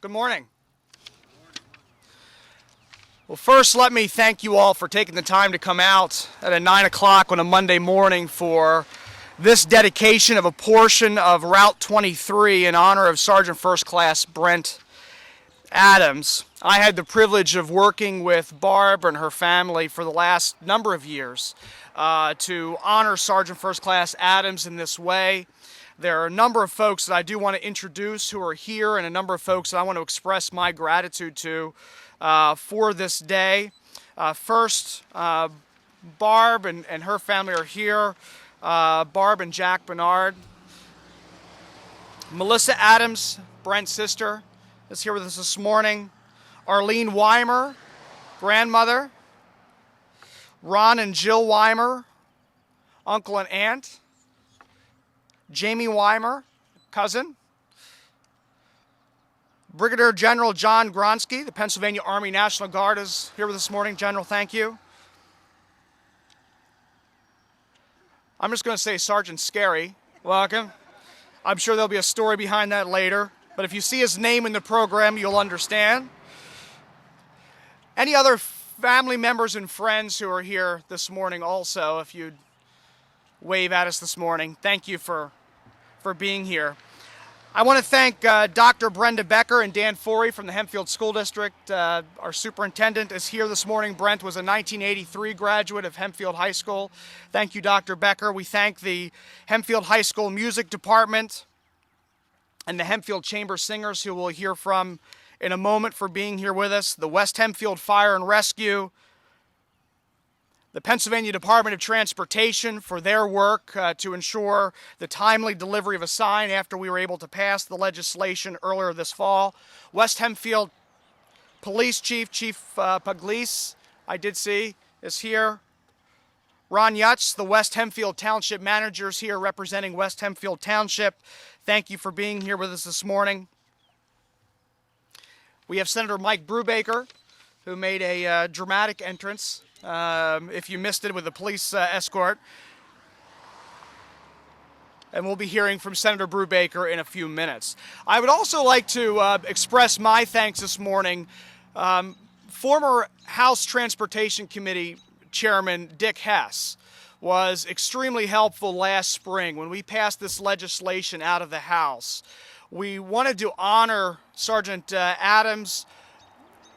Good morning. Well, first, let me thank you all for taking the time to come out at 9 o'clock on a Monday morning for this dedication of a portion of Route 23 in honor of Sergeant First Class Brent Adams. I had the privilege of working with Barb and her family for the last number of years to honor Sergeant First Class Adams in this way. There are a number of folks that I do want to introduce who are here, and a number of folks that I want to express my gratitude to for this day. First, Barb and her family are here. Barb and Jack Bernard. Melissa Adams, Brent's sister, is here with us this morning. Arlene Weimer, grandmother. Ron and Jill Weimer, uncle and aunt. Jamie Weimer, cousin. Brigadier General John Gronsky, the Pennsylvania Army National Guard, is here with us this morning. General, thank you. I'm just going to say Sergeant Scary, welcome. I'm sure there'll be a story behind that later, but if you see his name in the program, you'll understand. Any other family members and friends who are here this morning also, if you'd wave at us this morning, thank you for being here. I want to thank Dr. Brenda Becker and Dan Forey from the Hempfield School District. Our superintendent is here this morning. Brent was a 1983 graduate of Hempfield High School. Thank you, Dr. Becker. We thank the Hempfield High School Music Department and the Hempfield Chamber Singers, who we'll hear from in a moment, for being here with us. The West Hempfield Fire and Rescue, the Pennsylvania Department of Transportation for their work to ensure the timely delivery of a sign after we were able to pass the legislation earlier this fall. West Hempfield Police Chief Pugliese, I did see, is here. Ron Yutz, the West Hempfield Township Manager, is here representing West Hempfield Township. Thank you for being here with us this morning. We have Senator Mike Brubaker, who made a dramatic entrance. If you missed it, with a police escort. And we'll be hearing from Senator Brubaker in a few minutes. I would also like to express my thanks this morning. Former House Transportation Committee Chairman Dick Hess was extremely helpful last spring when we passed this legislation out of the House. We wanted to honor Sergeant Adams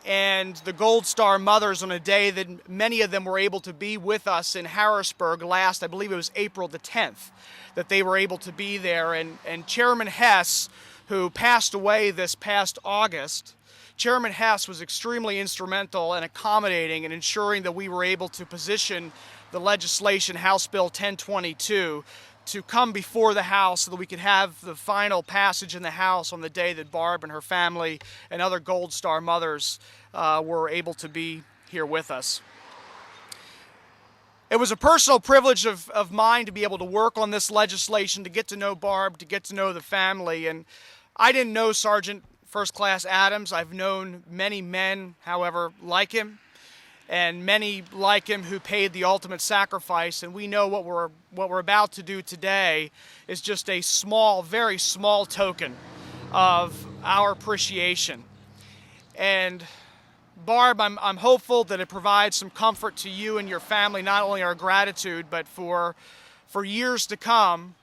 and the Gold Star mothers on a day that many of them were able to be with us in Harrisburg last, I believe it was April the 10th, that they were able to be there. And Chairman Hess, who passed away this past August, Chairman Hess was extremely instrumental and accommodating in ensuring that we were able to position the legislation, House Bill 1022, to come before the House so that we could have the final passage in the House on the day that Barb and her family and other Gold Star mothers were able to be here with us. It was a personal privilege of mine to be able to work on this legislation, to get to know Barb, to get to know the family. And I didn't know Sergeant First Class Adams. I've known many men, however, like him, and many like him who paid the ultimate sacrifice. And we know what we're about to do today is just a small, very small token of our appreciation. And Barb, I'm hopeful that it provides some comfort to you and your family, not only our gratitude, but for years to come,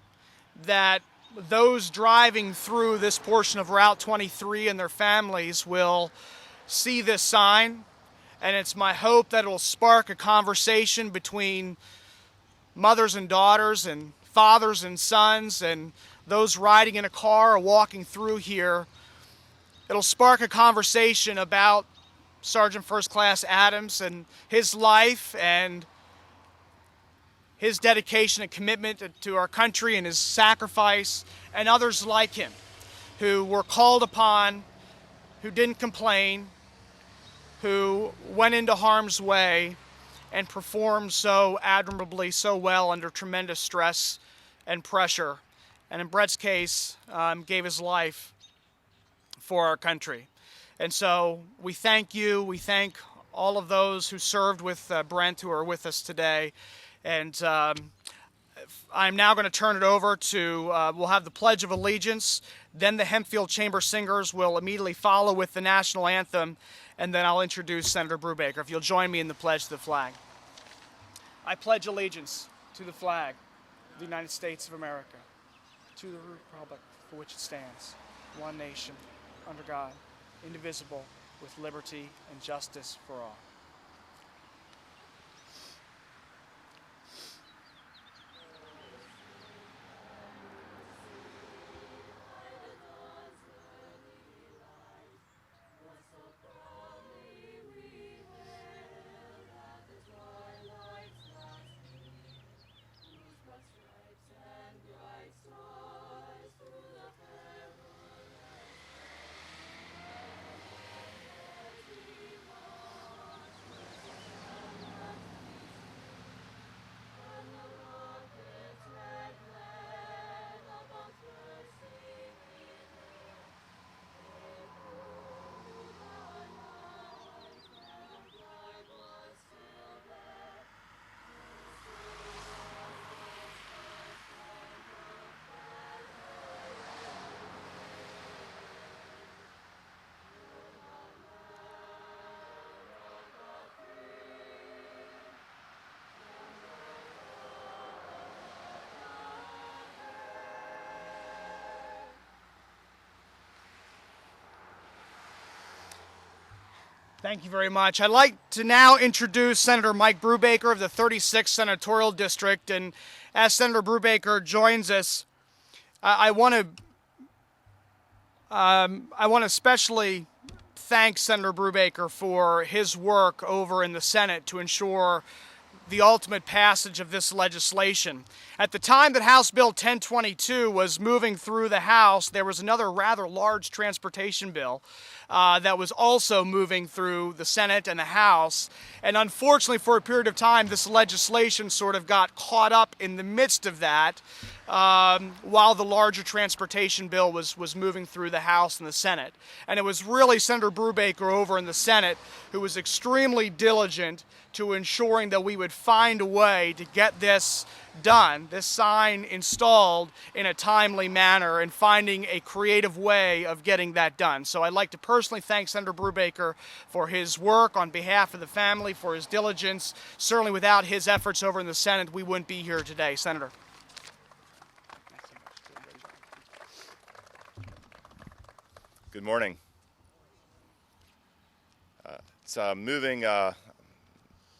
that those driving through this portion of Route 23 and their families will see this sign. And it's my hope that it will spark a conversation between mothers and daughters and fathers and sons and those riding in a car or walking through here. It'll spark a conversation about Sergeant First Class Adams and his life and his dedication and commitment to our country and his sacrifice, and others like him who were called upon, who didn't complain, who went into harm's way and performed so admirably, so well under tremendous stress and pressure. And in Brett's case, gave his life for our country. And so we thank you. We thank all of those who served with Brent, who are with us today. And I'm now going to turn it over to, we'll have the Pledge of Allegiance, then the Hempfield Chamber Singers will immediately follow with the national anthem, and then I'll introduce Senator Brubaker. If you'll join me in the pledge to the flag. I pledge allegiance to the flag of the United States of America, to the republic for which it stands, one nation, under God, indivisible, with liberty and justice for all. Thank you very much. I'd like to now introduce Senator Mike Brubaker of the 36th Senatorial District. And as Senator Brubaker joins us, I want to especially thank Senator Brubaker for his work over in the Senate to ensure the ultimate passage of this legislation. At the time that House Bill 1022 was moving through the House, there was another rather large transportation bill that was also moving through the Senate and the House. And unfortunately, for a period of time, this legislation sort of got caught up in the midst of that while the larger transportation bill was moving through the House and the Senate. And it was really Senator Brubaker over in the Senate who was extremely diligent to ensuring that we would find a way to get this done, this sign installed in a timely manner, and finding a creative way of getting that done. So I'd like to personally thank Senator Brubaker for his work on behalf of the family, for his diligence. Certainly without his efforts over in the Senate, we wouldn't be here today. Senator. Good morning. It's a moving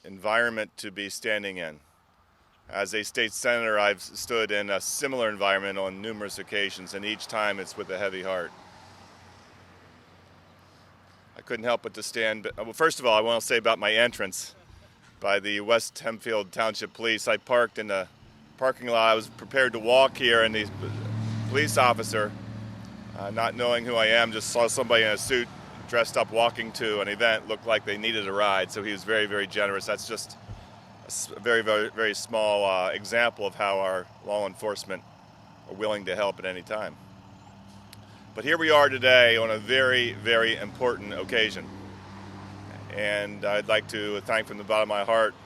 environment to be standing in. As a state senator, I've stood in a similar environment on numerous occasions, and each time it's with a heavy heart. I couldn't help but to stand. Well, first of all, I want to say about my entrance by the West Hempfield Township Police. I parked in the parking lot. I was prepared to walk here, and the police officer, not knowing who I am, just saw somebody in a suit dressed up walking to an event, looked like they needed a ride, so he was very, very generous. That's just a very, very, very small example of how our law enforcement are willing to help at any time. But here we are today on a very, very important occasion. And I'd like to thank from the bottom of my heart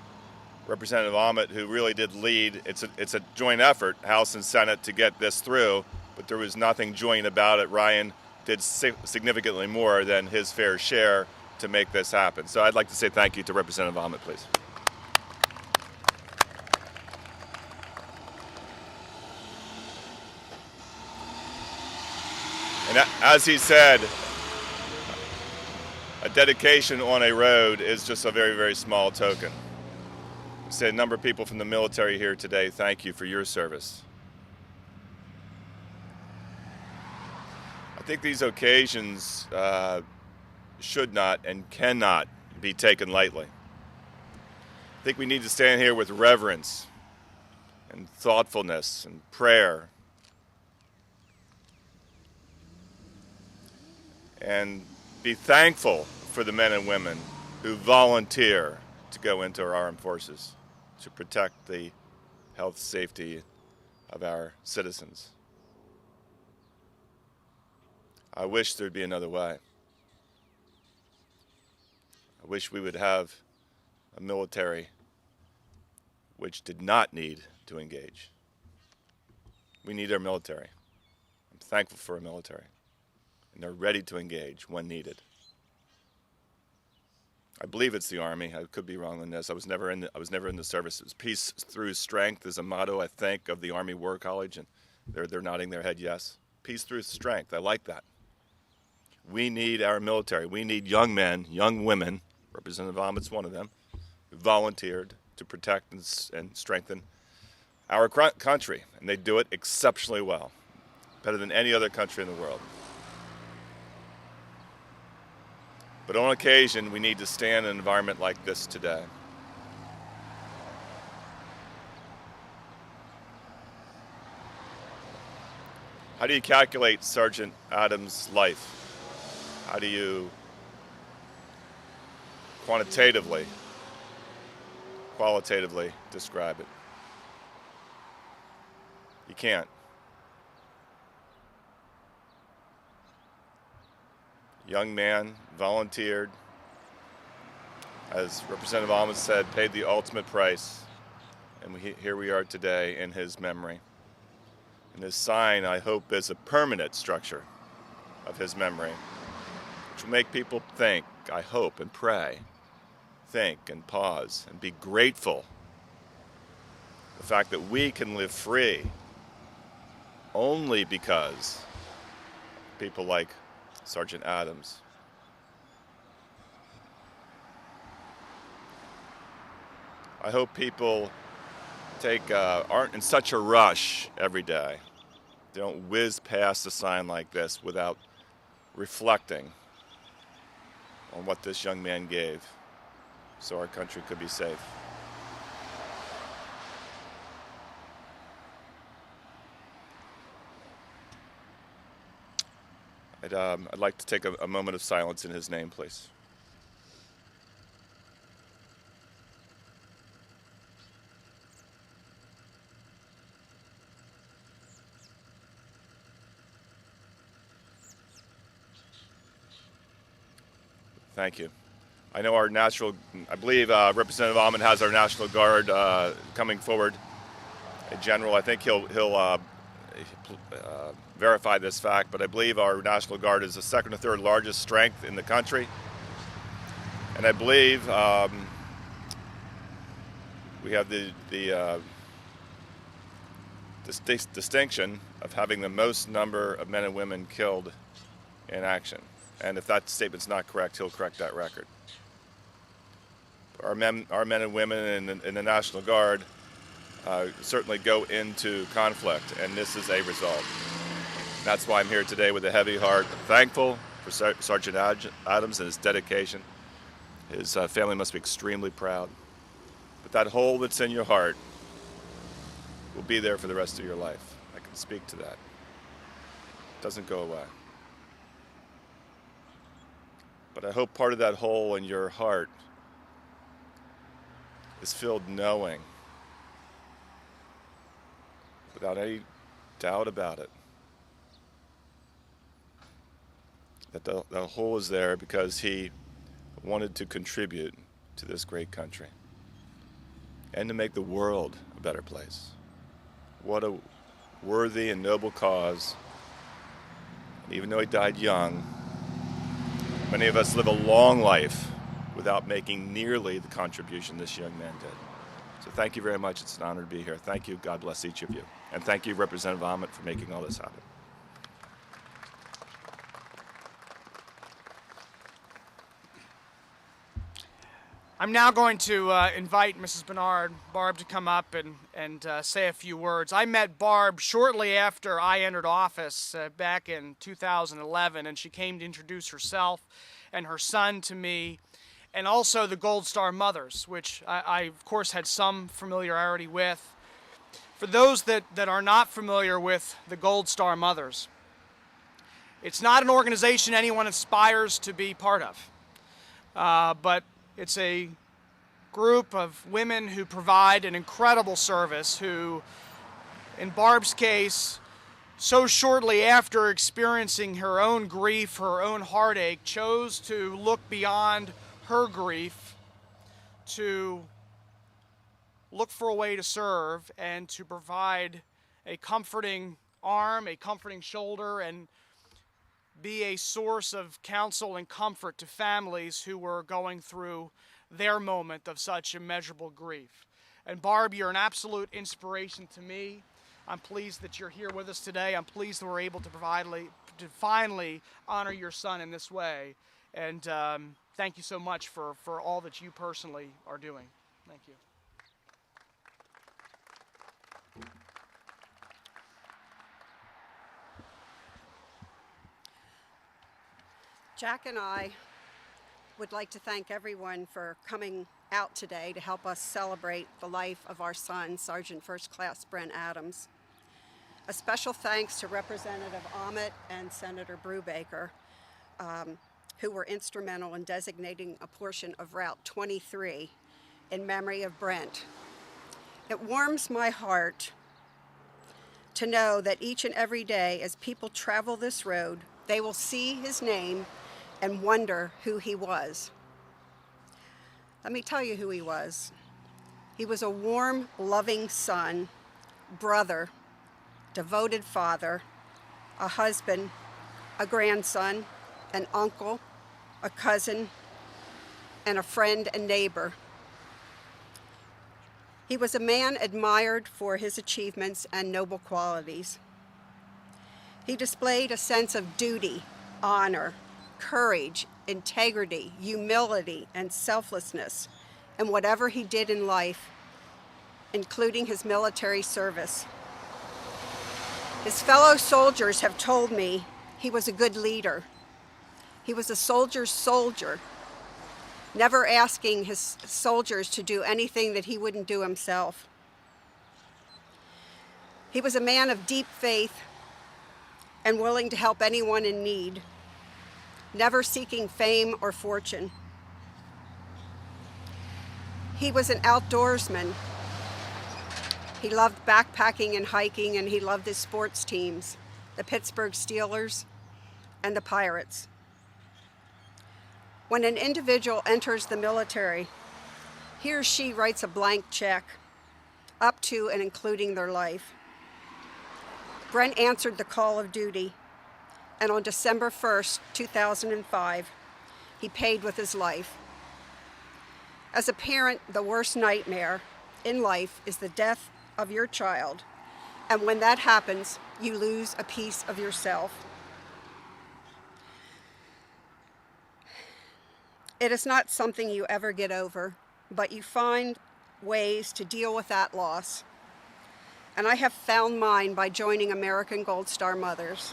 Representative Aument, who really did lead. It's a joint effort, House and Senate, to get this through, but there was nothing joint about it. Ryan did significantly more than his fair share to make this happen. So I'd like to say thank you to Representative Aument, please. And as he said, a dedication on a road is just a very, very small token. I said a number of people from the military here today, thank you for your service. I think these occasions should not and cannot be taken lightly. I think we need to stand here with reverence and thoughtfulness and prayer and be thankful for the men and women who volunteer to go into our armed forces to protect the health, safety of our citizens. I wish there'd be another way. I wish we would have a military which did not need to engage. We need our military. I'm thankful for our military. And they're ready to engage when needed. I believe it's the Army. I could be wrong on this. I was never in the services. Peace through strength is a motto, I think, of the Army War College, and they're nodding their head yes. Peace through strength. I like that. We need our military. We need young men, young women, Representative Aument's one of them, who volunteered to protect and strengthen our country, and they do it exceptionally well, better than any other country in the world. But on occasion, we need to stand in an environment like this today. How do you calculate Sergeant Adams' life? How do you qualitatively describe it? You can't. Young man, volunteered, as Representative Aument said, paid the ultimate price, and here we are today in his memory. And this sign, I hope, is a permanent structure of his memory, which will make people think, I hope, and pray, think and pause, and be grateful for the fact that we can live free only because people like Sergeant Adams. I hope people aren't in such a rush every day. They don't whiz past a sign like this without reflecting on what this young man gave so our country could be safe. I'd like to take a moment of silence in his name, please. Thank you. I know I believe Representative Aument has our National Guard coming forward. In general, I think he'll verify this fact, but I believe our National Guard is the second or third largest strength in the country. And I believe we have the distinction of having the most number of men and women killed in action. And if that statement's not correct, he'll correct that record. Our men and women in the National Guard certainly go into conflict, and this is a result. That's why I'm here today with a heavy heart, thankful for Sergeant Adams and his dedication. His family must be extremely proud. But that hole that's in your heart will be there for the rest of your life. I can speak to that. It doesn't go away. But I hope part of that hole in your heart is filled knowing, without any doubt about it, that the hole is there because he wanted to contribute to this great country and to make the world a better place. What a worthy and noble cause. And even though he died young, many of us live a long life without making nearly the contribution this young man did. So thank you very much. It's an honor to be here. Thank you. God bless each of you. And thank you, Representative Aument, for making all this happen. I'm now going to invite Mrs. Barb, to come up and say a few words. I met Barb shortly after I entered office back in 2011, and she came to introduce herself and her son to me, and also the Gold Star Mothers, which I of course, had some familiarity with. For those that are not familiar with the Gold Star Mothers, it's not an organization anyone aspires to be part of, but it's a group of women who provide an incredible service, who, in Barb's case, so shortly after experiencing her own grief, her own heartache, chose to look beyond her grief, to look for a way to serve and to provide a comforting arm, a comforting shoulder, and be a source of counsel and comfort to families who were going through their moment of such immeasurable grief. And Barb, you're an absolute inspiration to me. I'm pleased that you're here with us today. I'm pleased that we're able to finally honor your son in this way. And thank you so much for all that you personally are doing. Thank you. Jack and I would like to thank everyone for coming out today to help us celebrate the life of our son, Sergeant First Class Brent Adams. A special thanks to Representative Aument and Senator Brubaker, who were instrumental in designating a portion of Route 23 in memory of Brent. It warms my heart to know that each and every day as people travel this road, they will see his name and wonder who he was. Let me tell you who he was. He was a warm, loving son, brother, devoted father, a husband, a grandson, an uncle, a cousin, and a friend and neighbor. He was a man admired for his achievements and noble qualities. He displayed a sense of duty, honor, courage, integrity, humility, and selflessness in whatever he did in life, including his military service. His fellow soldiers have told me he was a good leader. He was a soldier's soldier, never asking his soldiers to do anything that he wouldn't do himself. He was a man of deep faith and willing to help anyone in need, never seeking fame or fortune. He was an outdoorsman. He loved backpacking and hiking, and he loved his sports teams, the Pittsburgh Steelers and the Pirates. When an individual enters the military, he or she writes a blank check, up to and including their life. Brent answered the call of duty, and on December 1st, 2005, he paid with his life. As a parent, the worst nightmare in life is the death of your child, and when that happens, you lose a piece of yourself. It is not something you ever get over, but you find ways to deal with that loss. And I have found mine by joining American Gold Star Mothers.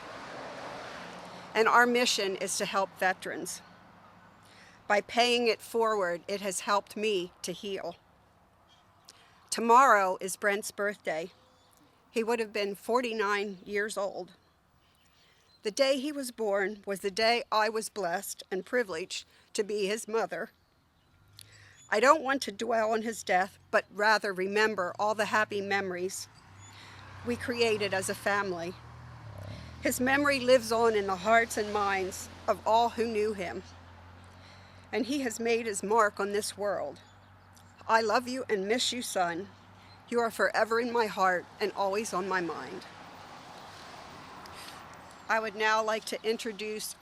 And our mission is to help veterans. By paying it forward, it has helped me to heal. Tomorrow is Brent's birthday. He would have been 49 years old. The day he was born was the day I was blessed and privileged to be his mother. I don't want to dwell on his death, but rather remember all the happy memories we created as a family. His memory lives on in the hearts and minds of all who knew him, and he has made his mark on this world. I love you and miss you, son. You are forever in my heart and always on my mind. I would now like to introduce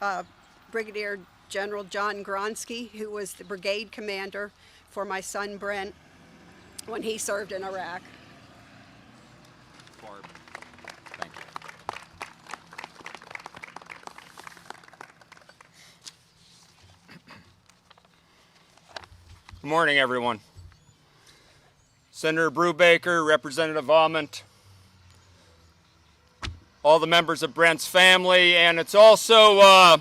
Brigadier General John Gronsky, who was the brigade commander for my son Brent when he served in Iraq. Barb, thank you. Good morning, everyone. Senator Brubaker, Representative Aument, all the members of Brent's family, and it's also, I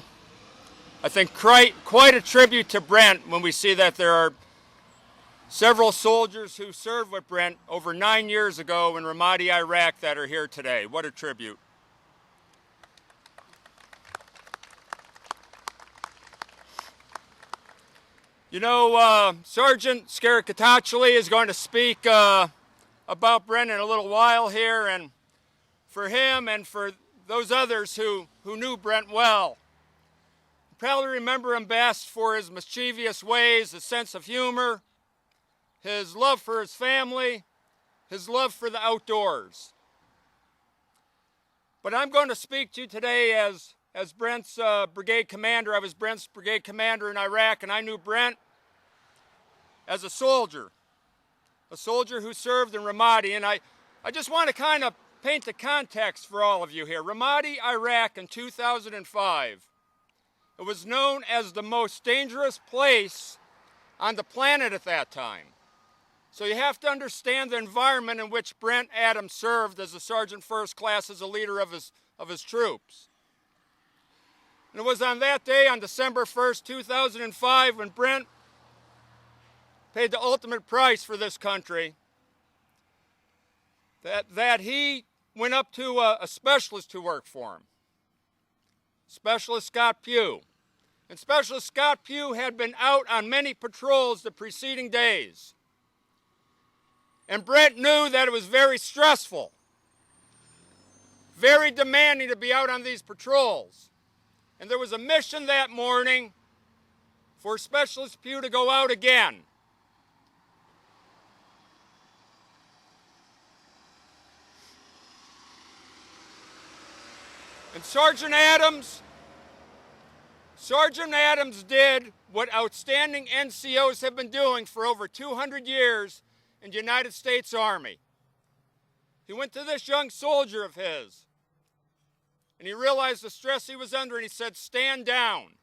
think, quite a tribute to Brent when we see that there are several soldiers who served with Brent over 9 years ago in Ramadi, Iraq, that are here today. What a tribute. You know, Sergeant Scaricataccioli is going to speak about Brent in a little while here, and for him and for those others who knew Brent well, you probably remember him best for his mischievous ways, his sense of humor, his love for his family, his love for the outdoors. But I'm going to speak to you today as Brent's brigade commander. I was Brent's brigade commander in Iraq, and I knew Brent as a soldier who served in Ramadi. And I just want to kind of paint the context for all of you here. Ramadi, Iraq in 2005. It was known as the most dangerous place on the planet at that time. So you have to understand the environment in which Brent Adams served as a Sergeant First Class, as a leader of his troops. And it was on that day, on December 1st, 2005, when Brent paid the ultimate price for this country, that he went up to a specialist who worked for him, Specialist Scott Pugh. And Specialist Scott Pugh had been out on many patrols the preceding days. And Brent knew that it was very stressful, very demanding to be out on these patrols. And there was a mission that morning for Specialist Pugh to go out again. And Sergeant Adams did what outstanding NCOs have been doing for over 200 years in the United States Army. He went to this young soldier of his, and he realized the stress he was under, and he said, "Stand down."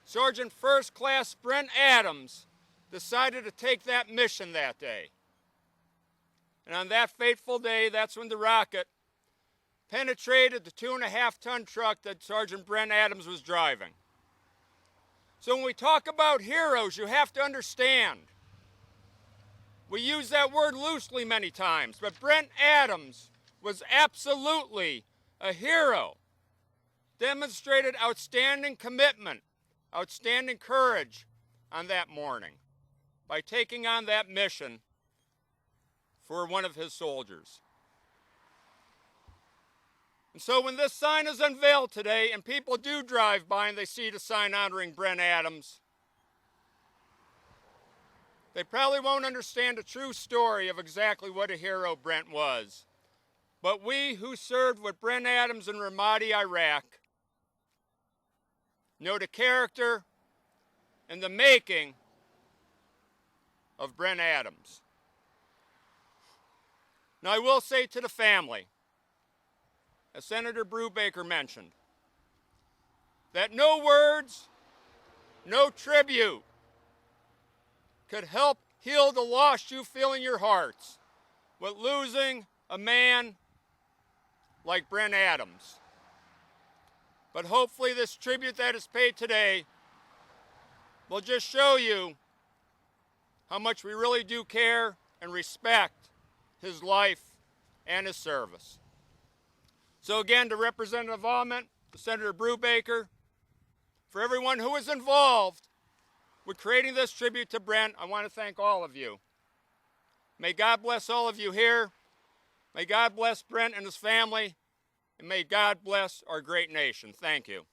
Sergeant First Class Brent Adams decided to take that mission that day. And on that fateful day, that's when the rocket penetrated the 2.5-ton truck that Sergeant Brent Adams was driving. So when we talk about heroes, you have to understand, we use that word loosely many times, but Brent Adams was absolutely a hero, demonstrated outstanding commitment, outstanding courage on that morning by taking on that mission for one of his soldiers. And so when this sign is unveiled today and people do drive by and they see the sign honoring Brent Adams, they probably won't understand the true story of exactly what a hero Brent was. But we who served with Brent Adams in Ramadi, Iraq, know the character and the making of Brent Adams. Now I will say to the family, as Senator Brubaker mentioned, that no words, no tribute could help heal the loss you feel in your hearts with losing a man like Brent Adams. But hopefully this tribute that is paid today will just show you how much we really do care and respect his life and his service. So again, to Representative Aument, to Senator Brubaker, for everyone who was involved with creating this tribute to Brent, I want to thank all of you. May God bless all of you here. May God bless Brent and his family. And may God bless our great nation. Thank you.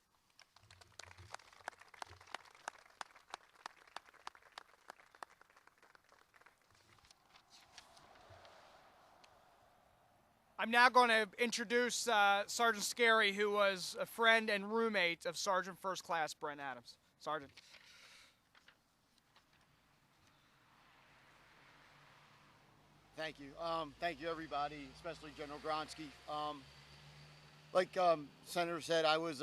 I'm now going to introduce Sergeant Scary, who was a friend and roommate of Sergeant First Class Brent Adams. Sergeant. Thank you. Thank you, everybody, especially General Gronsky. Like Senator said, I was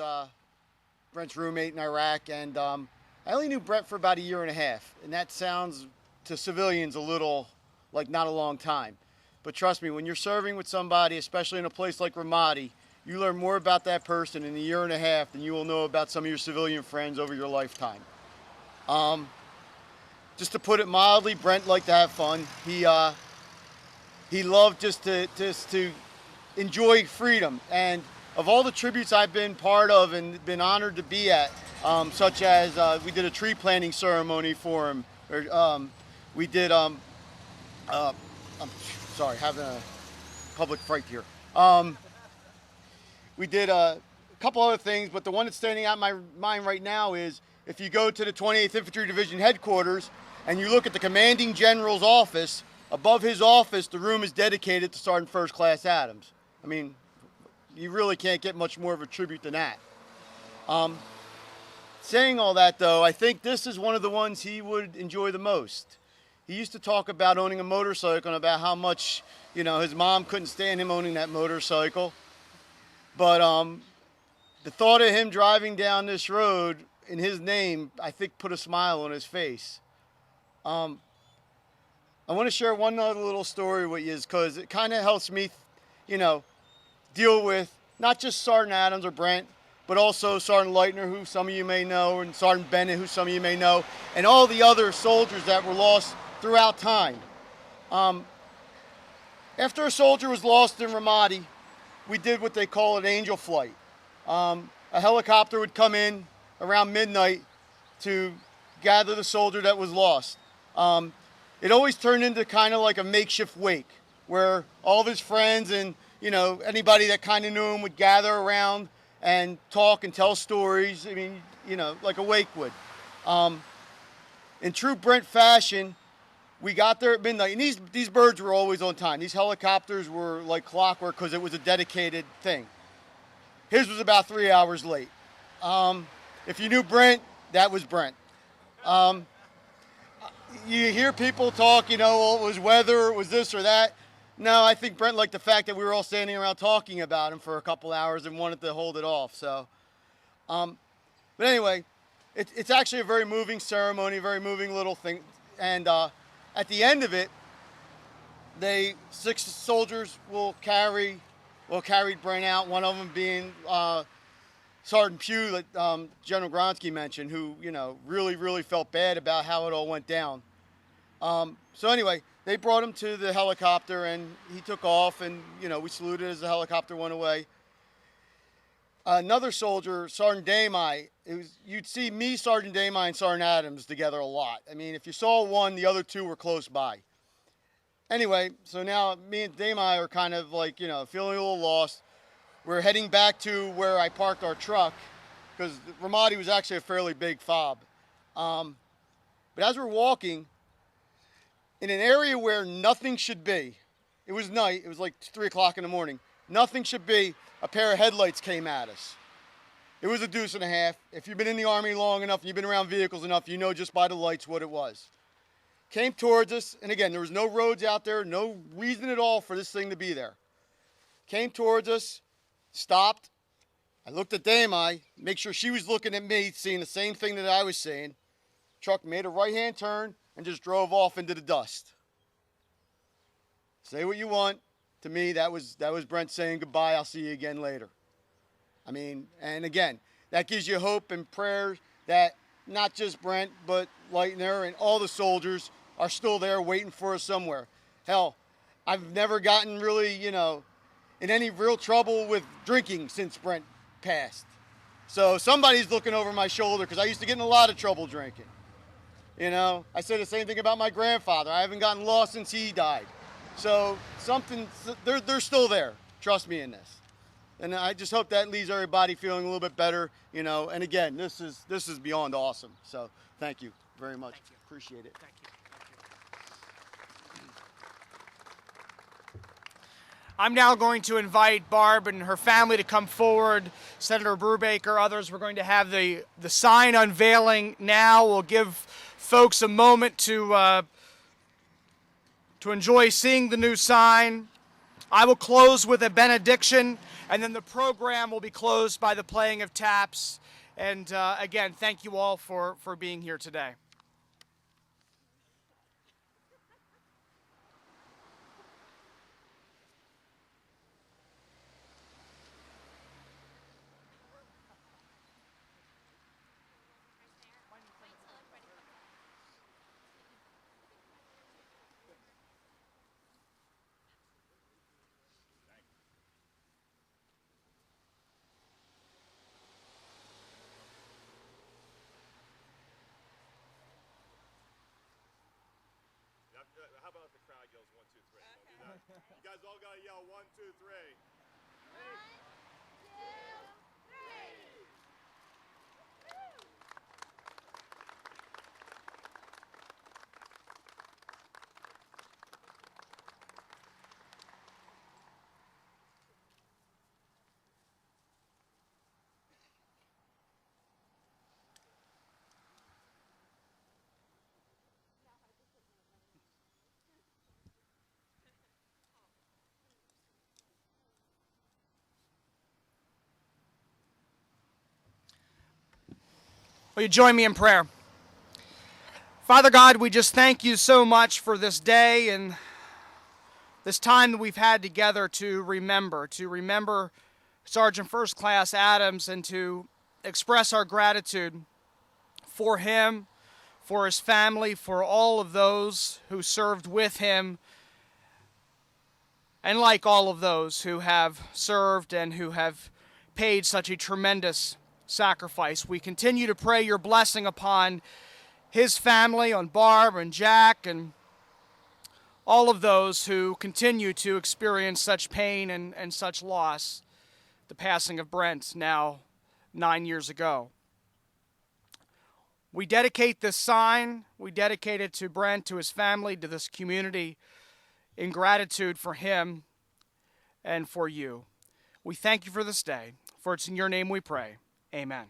Brent's roommate in Iraq, and I only knew Brent for about 1.5 years, and that sounds to civilians a little like not a long time. But trust me, when you're serving with somebody, especially in a place like Ramadi, you learn more about that person in 1.5 years than you will know about some of your civilian friends over your lifetime. Just to put it mildly, Brent liked to have fun. He loved just to enjoy freedom. And of all the tributes I've been part of and been honored to be at, such as we did a tree planting ceremony for him, or we did I'm sorry, having a public fright here. We did a couple other things, but the one that's standing out in my mind right now is if you go to the 28th Infantry Division headquarters and you look at the commanding general's office, above his office, the room is dedicated to Sergeant First Class Adams. I mean, you really can't get much more of a tribute than that. Saying all that, though, I think this is one of the ones he would enjoy the most. He used to talk about owning a motorcycle and about how much, his mom couldn't stand him owning that motorcycle. But the thought of him driving down this road in his name, I think, put a smile on his face. I want to share one other little story with you because it kind of helps me, deal with not just Sergeant Adams or Brent, but also Sergeant Leitner, who some of you may know, and Sergeant Bennett, who some of you may know, and all the other soldiers that were lost throughout time. After a soldier was lost in Ramadi, we did what they call an angel flight. A helicopter would come in around midnight to gather the soldier that was lost. It always turned into kind of like a makeshift wake, where all of his friends and anybody that kind of knew him would gather around and talk and tell stories. I mean, like a wake would. In true Brent fashion, we got there at midnight, and these birds were always on time. These helicopters were like clockwork because it was a dedicated thing. His was about 3 hours late. If you knew Brent, that was Brent. You hear people talk, well, it was weather, it was this or that. No, I think Brent liked the fact that we were all standing around talking about him for a couple hours and wanted to hold it off. So, but anyway, it's actually a very moving ceremony, very moving little thing. And at the end of it, 6 soldiers carried Brent out. One of them being Sergeant Pugh that General Gronsky mentioned, who really, really felt bad about how it all went down. So anyway, they brought him to the helicopter, and he took off, and we saluted as the helicopter went away. Another soldier, Sergeant Damai, you'd see me, Sergeant Damai, and Sergeant Adams together a lot. I mean, if you saw one, the other 2 were close by. Anyway, so now me and Damai are kind of like, feeling a little lost. We're heading back to where I parked our truck, because Ramadi was actually a fairly big fob. But as we're walking, in an area where nothing should be, it was night, it was like 3 o'clock in the morning, nothing should be, a pair of headlights came at us. It was a deuce and a half. If you've been in the Army long enough, you've been around vehicles enough, you know just by the lights what it was. Came towards us, and again, there was no roads out there, no reason at all for this thing to be there. Came towards us, stopped. I looked at Damai, make sure she was looking at me, seeing the same thing that I was seeing. Truck made a right-hand turn and just drove off into the dust. Say what you want. To me, that was Brent saying goodbye. I'll see you again later. I mean, and again, that gives you hope and prayer that not just Brent, but Leitner and all the soldiers are still there waiting for us somewhere. Hell, I've never gotten really, in any real trouble with drinking since Brent passed. So somebody's looking over my shoulder, because I used to get in a lot of trouble drinking. I say the same thing about my grandfather. I haven't gotten lost since he died. So they're still there. Trust me in this. And I just hope that leaves everybody feeling a little bit better, And again, this is beyond awesome. So thank you very much. Thank you. Appreciate it. Thank you. I'm now going to invite Barb and her family to come forward. Senator Brubaker, others, we're going to have the sign unveiling now. We'll give folks a moment to enjoy seeing the new sign. I will close with a benediction, and then the program will be closed by the playing of taps. And again, thank you all for being here today. How about the crowd yells 1, 2, 3? Okay. We'll do that. You guys all gotta yell 1, 2, 3. 1, 2, 3. Will you join me in prayer? Father God, we just thank you so much for this day and this time that we've had together to remember Sergeant First Class Adams and to express our gratitude for him, for his family, for all of those who served with him, and like all of those who have served and who have paid such a tremendous sacrifice. We continue to pray your blessing upon his family, on Barb and Jack, and all of those who continue to experience such pain and such loss. The passing of Brent now 9 years ago. We dedicate this sign, we dedicate it to Brent, to his family, to this community, in gratitude for him and for you. We thank you for this day, for it's in your name we pray. Amen.